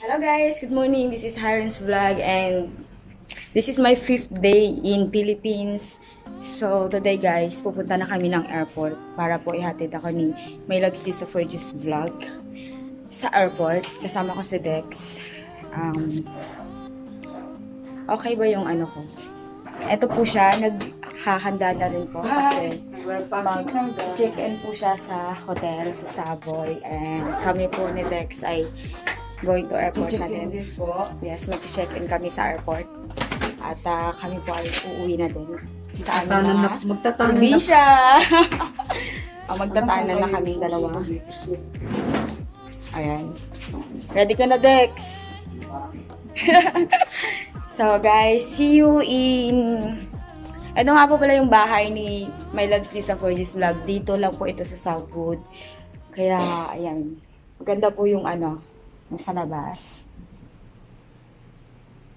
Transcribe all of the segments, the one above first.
Hello guys, good morning. This is Hiren's vlog and this is my 5th day in Philippines. So today guys, pupunta na kami ng airport para po ihatid ako ni My Loves Lisa Fergie's vlog sa airport. Kasama ko si Dex. Okay ba yung ano ko? Ito po siya, naghahanda na rin po kasi mag-check-in po siya sa hotel sa Savoy and kami po ni Dex ay going to airport na din. Yes, mag-check-in kami sa airport. At kami po ay uuwi na din sa aming mga probinsya. Magtatanan na kami dalawa. Ayan. Ready ka na, Dex? So, guys, see you in... Ito nga po pala yung bahay ni My Loves Lisa Fergie's vlog. Dito lang po ito sa Southwood. Kaya, ayan. Maganda po yung ano, yung sa labas.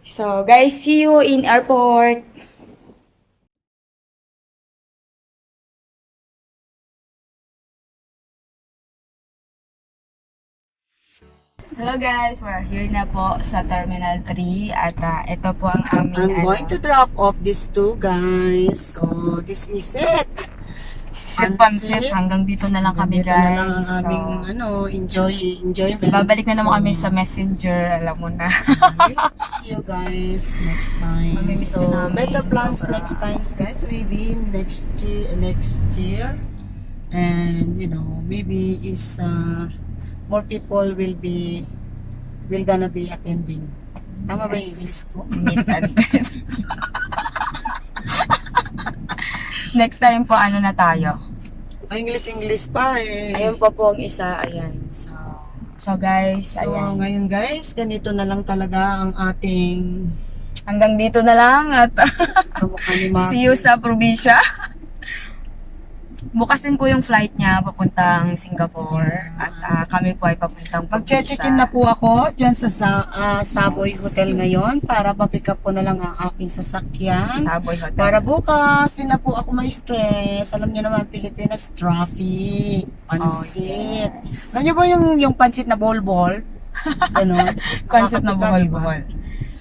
So, guys, see you in airport. Hello guys, we're here na po sa Terminal 3 at ito po ang aming I'm going to drop off these two guys. So, this is it. Pansit. Hanggang dito na lang kami Dito guys. na lang ang aming enjoyment. Babalik na naman kami sa Messenger, alam mo na. Hope to see you guys next time. Mamimiss So, ka namin. better plans Sobra. next times guys. Maybe next year. And, maybe is more people will gonna be attending. Tama ba yung English ko? Next time po, ano na tayo? English pa eh. Ayun po po ang isa, ayan. So guys, So, ayan. ngayon guys, ganito na lang talaga ang ating Hanggang dito na lang at kamukha ni Maki. see you sa probinsya. Bukas din po yung flight niya papuntang Singapore at kami po ay papuntang probinsya. Mag-check-in na po ako dyan sa Savoy Hotel ngayon para pa-pick up ko na lang ang aking sasakyan. Savoy Hotel. Para bukas, din na po ako ma-stress. Alam niyo naman, Pilipinas, traffic, pansit. Yes. Alam niyo ba yung pansit na bol-bol? Ganon. Concept na Nakaka-pick up, buhol-buhol.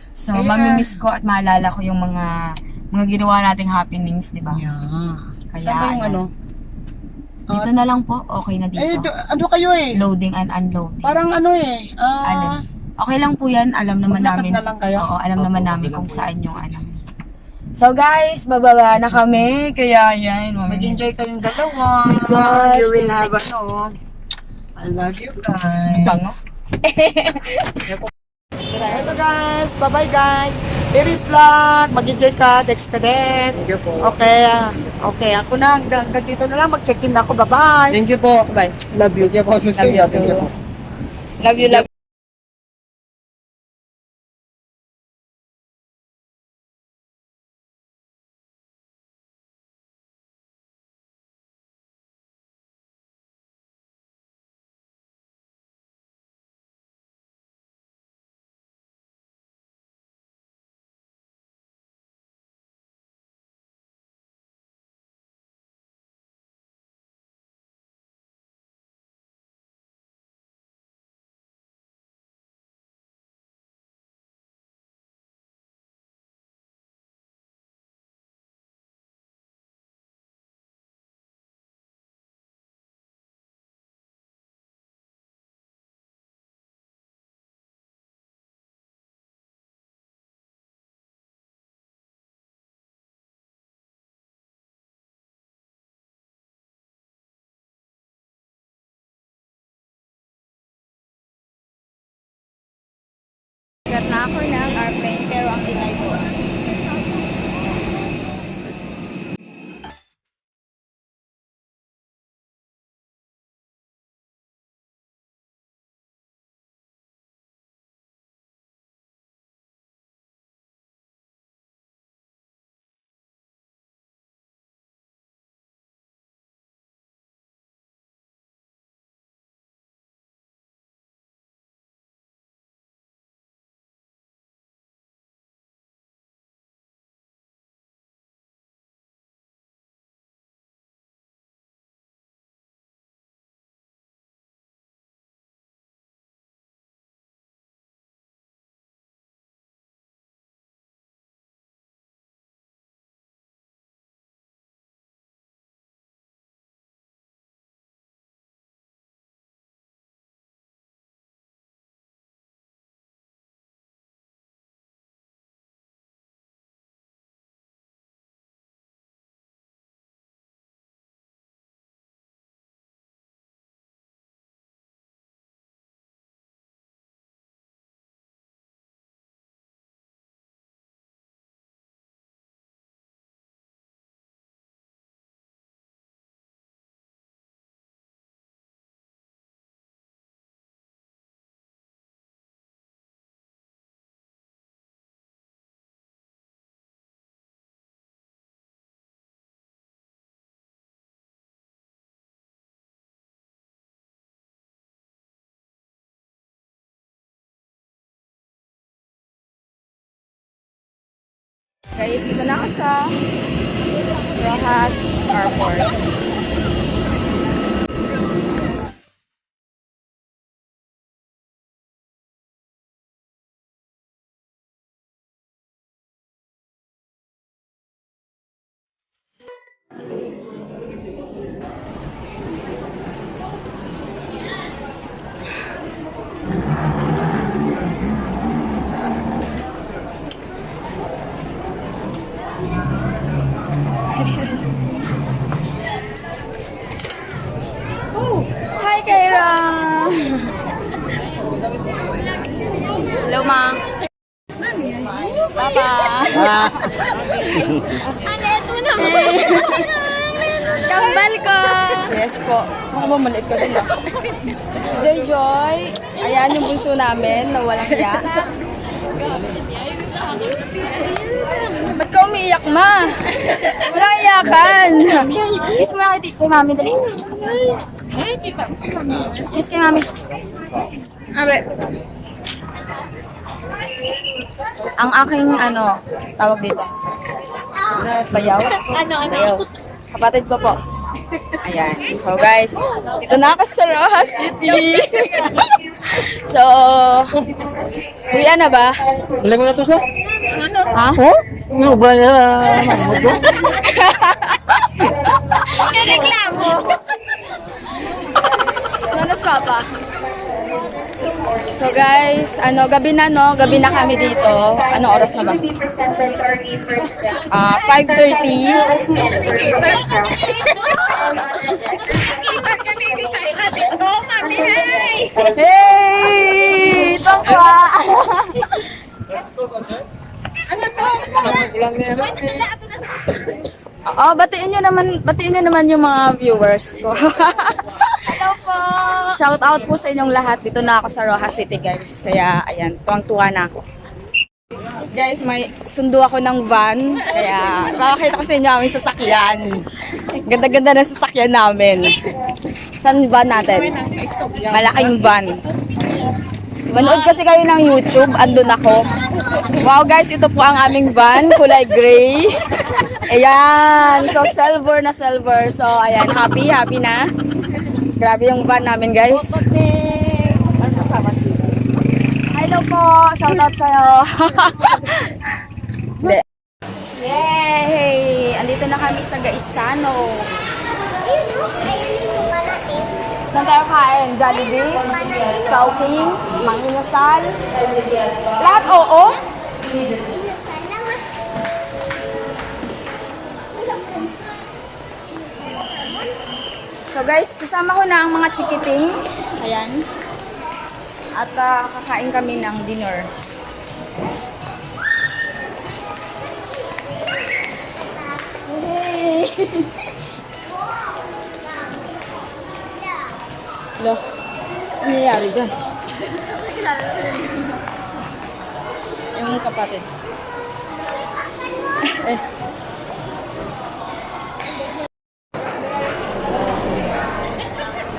So, Kaya- mamimiss ko at maalala ko yung mga ginawa nating happenings, di ba? Yeah. Kaya, Saan ba yung ayan. ano? Dito na lang po, okay na dito. Ano kayo eh? Loading and unloading. Parang ano eh. Alin? Okay lang po yan, alam naman Maglakad namin. na lang kayo? Oo, alam naman namin kung saan yung ano. So guys, bababa na kami, kaya yan. Mag-enjoy kayong dalawa. my gosh. You will have I love you guys. Bango. Ito guys. Bye-bye guys. Iris vlog. Mag-enjoy ka. Dex ka din. Thank you po. Okay. Okay. Ako na. Hanggang dito na lang. Mag-check-in na ako. Bye-bye. Thank you po. Bye. Love you. Thank you po, sister. Love you. Thank you po. Love you, love Guys, dito na ako sa Rojas Airport. Oh, hi Kaira! Hello, ma. Papa. Ito naman. Kambal ko! Yes po. Ako ba, maliit ko din ah. Si Joy Joy. Ayan yung bunso namin na walang hiya. Ba't ka umiiyak, ma? Walang iyakan. Kiss mo na kay mami, dali. Kiss kay mami. Abe. Ang aking tawag dito. Bayaw? Bayaw. Kapatid ko po. Ayan. So guys, dito na ako sa Rojas City. So, uwi na ba? Balik mo na to, sir? Ha? Oh? Yung ba niya? Reklamo. Nanas papa. So guys, gabi na gabi na kami dito. Anong oras na ba? 5:30. Hey! Tongkwa! Oh, batiin nyo naman yung mga viewers ko. Hello po. Shout out po sa inyong lahat. Dito na ako sa Rojas City, guys. Kaya, ayan, tuwang-tuwa na ako. Guys, may sundo ako ng van. Kaya, makakita ko sa inyo aming sasakyan. Ganda-ganda na sasakyan namin. Saan van natin? Malaking van. Manood kasi kayo ng YouTube, andun ako. Wow guys, ito po ang aming van, kulay gray. Ayan, so silver na silver. So ayan, happy na. Grabe yung van namin guys. Hello po, shout out sa'yo. Yay! Andito na kami sa Gaisano. Saan tayo kain? Jollibee? Chowking? Manginasal? Lahat oo? So guys, kasama ko na ang mga chikiting. Ayan. At kakain kami ng dinner. Hey! Lo, ano nangyayari dyan? Yung kapatid.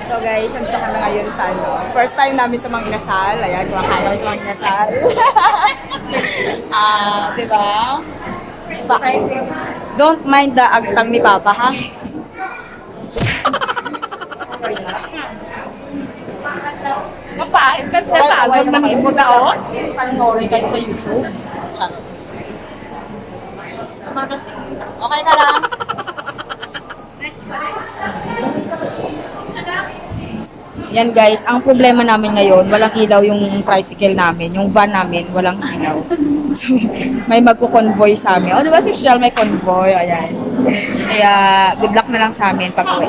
So guys, nandito kami ngayon sa first time namin sa Manginasal. Ayan, kumakain kami sa Manginasal. Diba? Don't mind the agtang ni Papa, ha? Mapahit ka sa salon ng ibo daon. Panoorin kayo sa YouTube. Okay ka lang? Yan guys, ang problema namin ngayon, walang ilaw yung tricycle namin, yung van namin, walang ilaw. So, may magko-convoy sa amin. O, diba social, may convoy, ayan. Kaya, good luck na lang sa amin pag uwi.